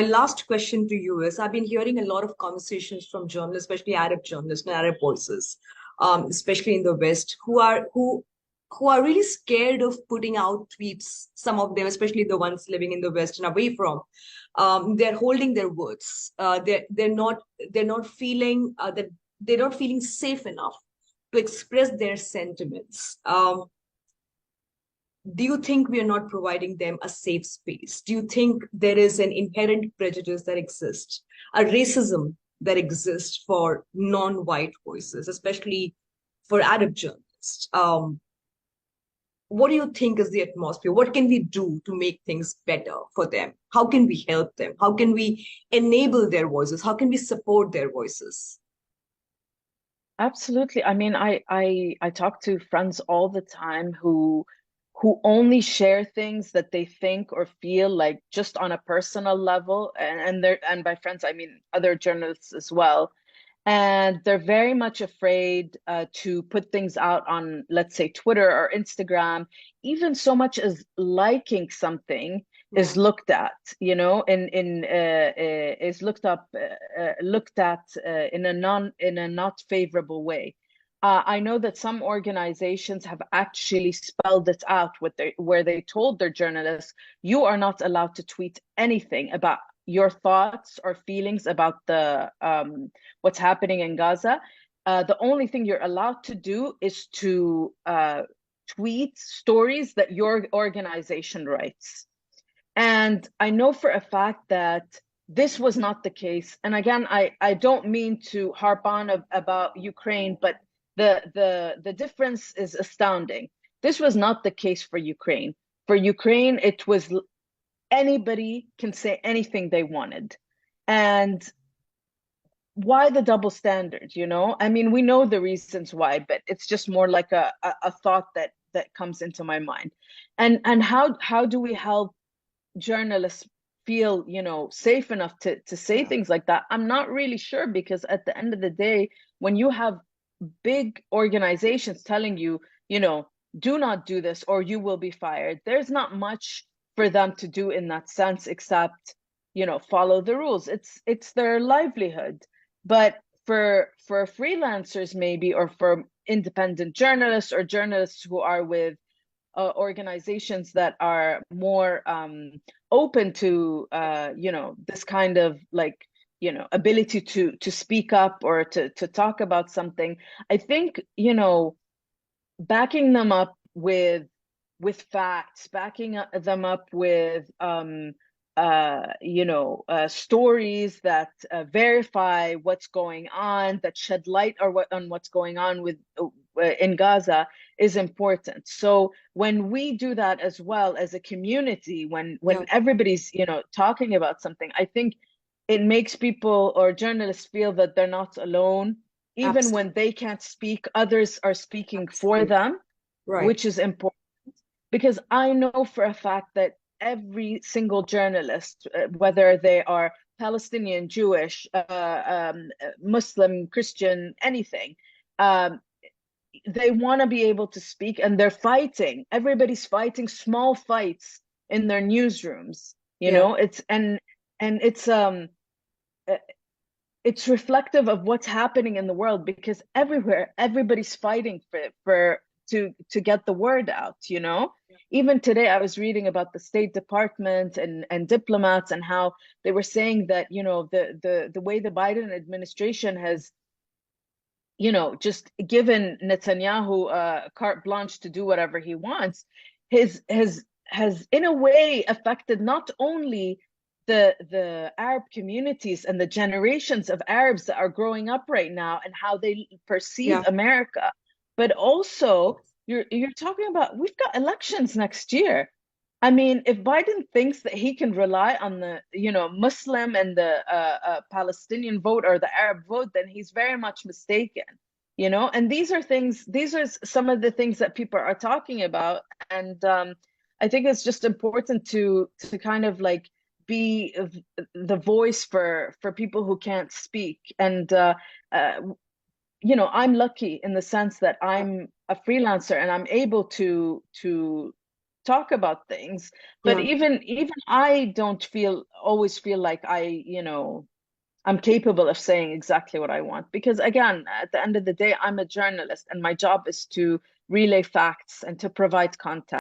My last question to you is I've been hearing a lot of conversations from journalists, especially Arab journalists and Arab voices, especially in the West, who are really scared of putting out tweets. Some of them, especially the ones living in the West and away from, they're holding their words. They're not feeling that they're not feeling safe enough to express their sentiments. Do you think we are not providing them a safe space? Do you think there is an inherent prejudice that exists, a racism that exists for non-white voices, especially for Arab journalists? What do you think is the atmosphere? What can we do to make things better for them? How can we help them? How can we enable their voices? How can we support their voices? Absolutely. I mean, I talk to friends all the time who only share things that they think or feel like just on a personal level, and by friends I mean other journalists as well. And they're very much afraid to put things out on, let's say, Twitter or Instagram. Even so much as liking something Yeah. is looked at, is looked at in a not favorable way. I know that some organizations have actually spelled it out where they told their journalists, you are not allowed to tweet anything about your thoughts or feelings about the what's happening in Gaza. The only thing you're allowed to do is to tweet stories that your organization writes. And I know for a fact that this was not the case. And again, I don't mean to harp on about Ukraine, but the difference is astounding. This was not the case for Ukraine. For Ukraine, it was anybody can say anything they wanted. And why the double standard, you know? I mean, we know the reasons why, but it's just more like a thought that comes into my mind. And how do we help journalists feel, safe enough to say Yeah. things like that? I'm not really sure, because at the end of the day, when you have big organizations telling you, do not do this or you will be fired, there's not much for them to do in that sense except, follow the rules. It's their livelihood. But for freelancers maybe, or for independent journalists or journalists who are with organizations that are more open to this kind of like ability to speak up or to talk about something. I think backing them up with facts, backing them up with stories that verify what's going on, that shed light on what's going on with in Gaza is important. So when we do that as well as a community, when Yeah. everybody's talking about something, I think it makes people or journalists feel that they're not alone. Even when Absolutely. they can't speak, others are speaking for Absolutely. them, Right. which is important. Because I know for a fact that every single journalist, whether they are Palestinian, Jewish, Muslim, Christian, anything, um, they want to be able to speak, and they're fighting. Everybody's fighting small fights in their newsrooms. Yeah. And uh, it's reflective of what's happening in the world, because everywhere everybody's fighting for to get the word out, even today I was reading about the State Department and diplomats, and how they were saying that the way the Biden administration has just given Netanyahu carte blanche to do whatever he wants, his has in a way affected not only the Arab communities and the generations of Arabs that are growing up right now and how they perceive Yeah. America, but also you're talking about, we've got elections next year. I mean, if Biden thinks that he can rely on the, Muslim and the Palestinian vote or the Arab vote, then he's very much mistaken, And these are some of the things that people are talking about, and I think it's just important to kind of like be the voice for people who can't speak. And uh, I'm lucky in the sense that Yeah. I'm a freelancer and I'm able to talk about things. But Yeah. even I don't always feel like I'm capable of saying exactly what I want, because again, at the end of the day, I'm a journalist and my job is to relay facts and to provide context.